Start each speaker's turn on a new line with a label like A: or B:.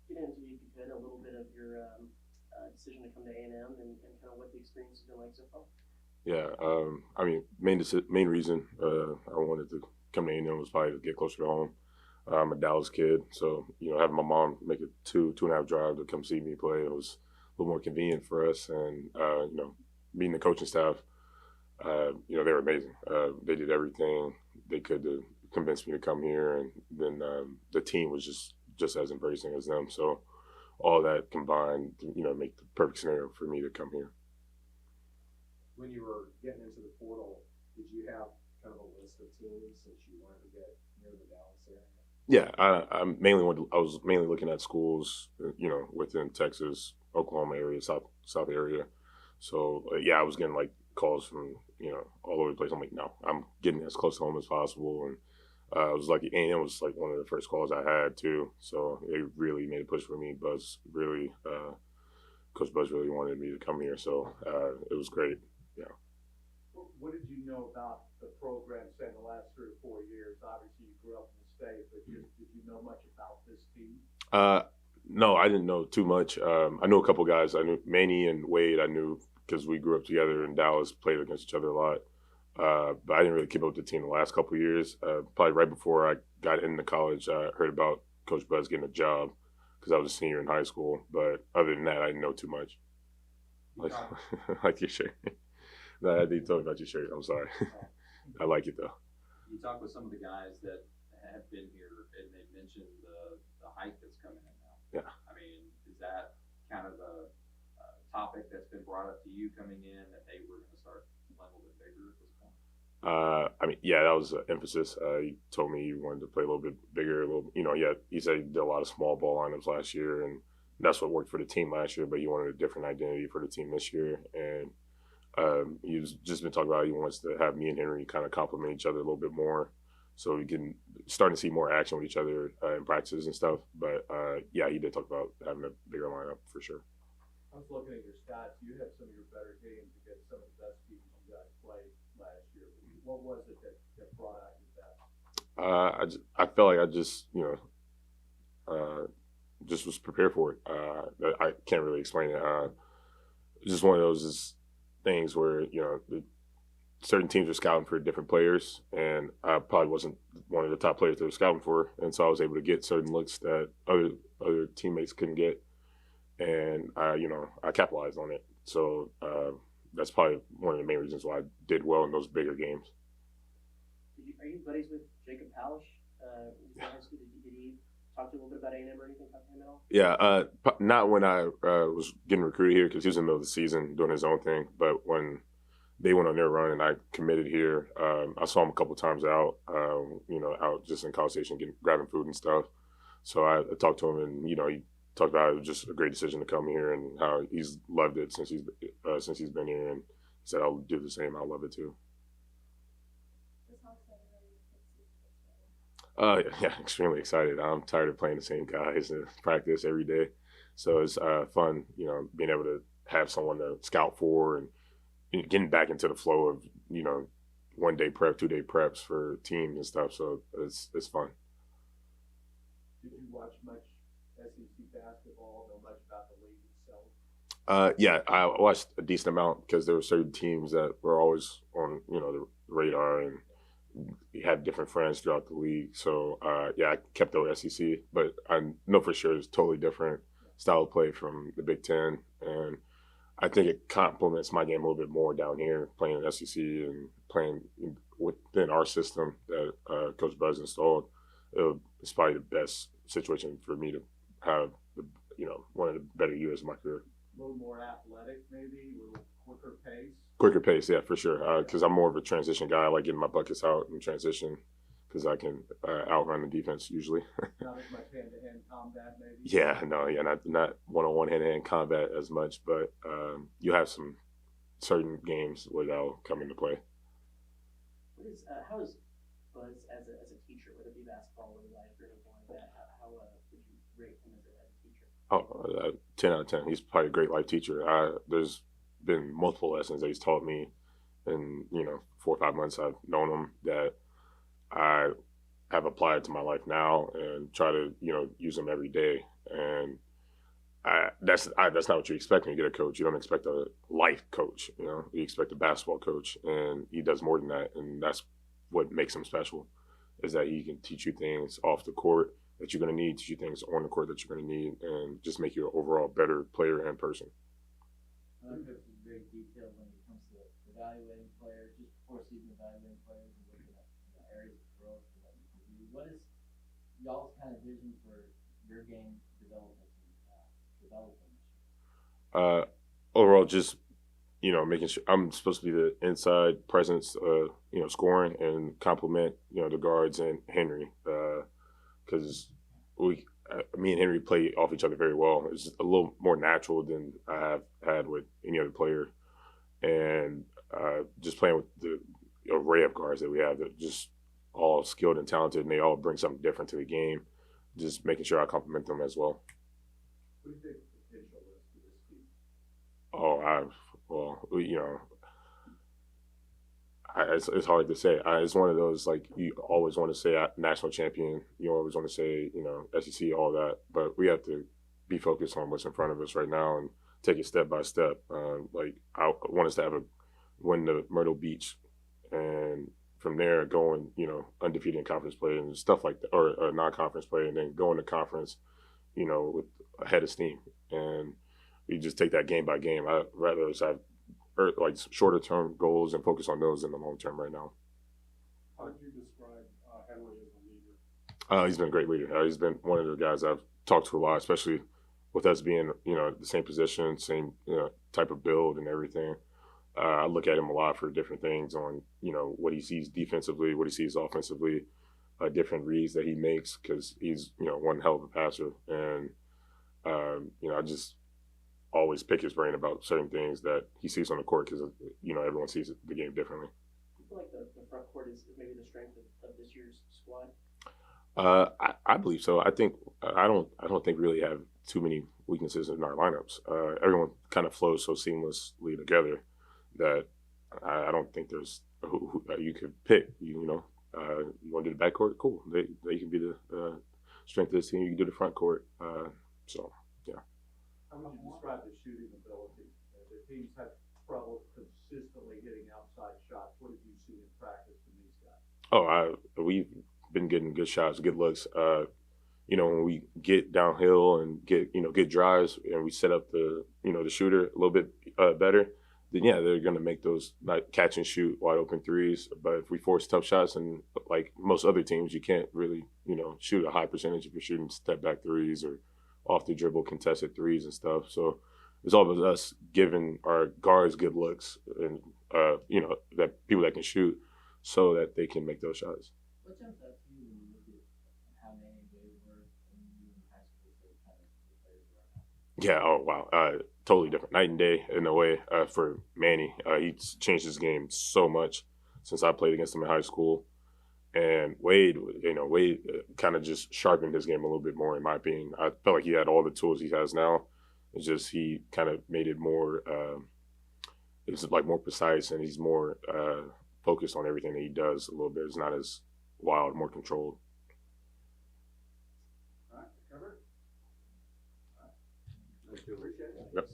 A: get into, if you could, a little bit of your decision to come to A&M and kind of what the experience has been like so far.
B: Yeah, I mean, main reason I wanted to come to A&M was probably to get closer to home. I'm a Dallas kid, so having my mom make a 2.5 drive to come see me play, it was a little more convenient for us. And meeting the coaching staff, they were amazing. They did everything they could to convince me to come here, and then the team was just as embracing as them. So all that combined, make the perfect scenario for me to come here.
C: When you were getting into the portal, did you have kind of a list of teams since you wanted to get near the Dallas area?
B: Yeah, I was mainly looking at schools, within Texas, Oklahoma area, South area. So I was getting like calls from all over the place. I'm like, no, I'm getting as close to home as possible, and I was lucky. A&M was like one of the first calls I had too. So it really made a push for me. Coach Buzz really wanted me to come here, so it was great. Yeah.
D: What did you know about the program, say, in the last 3 or 4 years? Obviously, you grew up in the state, but did you know much about this team?
B: No, I didn't know too much. I knew a couple guys. I knew Manny and Wade. I knew because we grew up together in Dallas, played against each other a lot. But I didn't really keep up with the team the last couple of years. Probably right before I got into college, I heard about Coach Buzz getting a job because I was a senior in high school. But other than that, I didn't know too much. Like your shirt. No, I didn't talk about your shirt. I'm sorry. I like it though.
E: You talk with some of the guys that have been here, and they mentioned the hike that's coming in now.
B: Yeah.
E: I mean, is that kind of a topic that's been brought up to you coming in that, hey, we're going to start playing a little bit bigger at this point?
B: I mean, yeah, that was an emphasis. He told me he wanted to play a little bit bigger, he said he did a lot of small ball lineups last year, and that's what worked for the team last year, but he wanted a different identity for the team this year. And he's just been talking about he wants to have me and Henry kind of complement each other a little bit more, so we can start to see more action with each other in practices and stuff. But he did talk about having a bigger lineup for sure.
D: I was looking at your stats. You had some of your better games against some of the best teams you guys played last year. What was it that brought out your best?
B: I felt like I just was prepared for it. I can't really explain it. It's just one of those things where certain teams are scouting for different players, and I probably wasn't one of the top players they were scouting for, and so I was able to get certain looks that other teammates couldn't get, and I capitalized on it. So that's probably one of the main reasons why I did well in those bigger games.
A: Are you buddies with Jacob Palish? Did he talk to you a little bit about A&M or anything about him at all?
B: Yeah, not when I was getting recruited here because he was in the middle of the season doing his own thing. But when they went on their run and I committed here, I saw him a couple times out, out just in College Station grabbing food and stuff. So I talked to him, and he talked about it was just a great decision to come here and how he's loved it since he's been here, and he said I'll do the same. I'll love it too. Yeah, extremely excited. I'm tired of playing the same guys in practice every day. So it's fun, being able to have someone to scout for and getting back into the flow of, 1 day prep, 2 day preps for teams and stuff. So it's fun.
D: Did you watch much SEC basketball, know much about the league itself?
B: Yeah, I watched a decent amount because there were certain teams that were always on, the radar, and we had different friends throughout the league. So, I kept up with SEC, but I know for sure it's totally different style of play from the Big Ten. And I think it complements my game a little bit more down here, playing in SEC and playing within our system that Coach Buzz installed. It's probably the best situation for me to have, one of the better years of my career.
D: A little more athletic, maybe, a little quicker pace?
B: Quicker pace, yeah, for sure. Because I'm more of a transition guy. I like getting my buckets out in transition because I can outrun the defense usually.
D: Not as much hand-to-hand combat, maybe?
B: Not one-on-one hand-to-hand combat as much, but you have some certain games where that'll come into play.
A: How is Buzz as a teacher, whether it be basketball or life or anything like that? How would you rate him as a teacher?
B: 10 out of 10. He's probably a great life teacher. There's been multiple lessons that he's taught me in 4 or 5 months I've known him that I have applied to my life now and try to, use them every day. And that's not what you expect when you get a coach. You don't expect a life coach. You expect a basketball coach, and he does more than that. And that's what makes him special, is that he can teach you things off the court that you're going to need, teach you things on the court that you're going to need, and just make you an overall better player and person.
F: Coach is very detailed when it comes to evaluating players, just before season evaluating players and looking at areas of growth and what you can do. What is y'all's kind of vision for your game development and developing?
B: Overall, just making sure I'm supposed to be the inside presence, scoring and complement, the guards and Henry, because me and Henry play off each other very well. It's a little more natural than I have had with any other player, and just playing with the array of guards that we have, that just all skilled and talented, and they all bring something different to the game. Just making sure I complement them as well.
D: What do you think the potential is for this team?
B: It's hard to say. It's one of those, like, you always want to say national champion. You always want to say, SEC, all that. But we have to be focused on what's in front of us right now and take it step by step. I want us to win the Myrtle Beach, and from there going, undefeated in conference play and stuff like that, or non-conference play, and then go into conference, with a head of steam. And we just take that game by game. I'd rather us have shorter term goals and focus on those in the long term right now.
C: How would you describe Henry as a leader?
B: He's been a great leader. He's been one of the guys I've talked to a lot, especially with us being, the same position, same type of build and everything. I look at him a lot for different things on, what he sees defensively, what he sees offensively, different reads that he makes, because he's, one hell of a passer. And, I just always pick his brain about certain things that he sees on the court, because, everyone sees the game differently.
A: Do you feel like the front court is maybe the strength of this year's squad?
B: I believe so. I don't think we really have too many weaknesses in our lineups. Everyone kind of flows so seamlessly together that I don't think there's who you could pick. You want to do the backcourt? Cool. They can be the strength of this team. You can do the front court. Yeah.
D: How would you describe the shooting ability? The teams have trouble consistently hitting outside shots. What have you seen in practice from these guys?
B: We've been getting good shots, good looks. When we get downhill and get drives, and we set up the shooter a little bit better, then yeah, they're gonna make those catch and shoot wide open threes. But if we force tough shots, and like most other teams, you can't really shoot a high percentage if you're shooting step back threes or off the dribble contested threes and stuff. So it's all about us giving our guards good looks and that people that can shoot, so that they can make those shots.
F: What jumps out to you when you look at how many they were when you were in high school to kind of the players are now?
B: Yeah, oh wow. Totally different. Night and day in a way for Manny. He's changed his game so much since I played against him in high school. And Wade kind of just sharpened his game a little bit more, in my opinion. I felt like he had all the tools he has now. It's just he kind of made it more, it's like more precise, and he's more focused on everything that he does a little bit. It's not as wild, more controlled.
C: All right, covered. All right. Appreciate it.
B: Yep.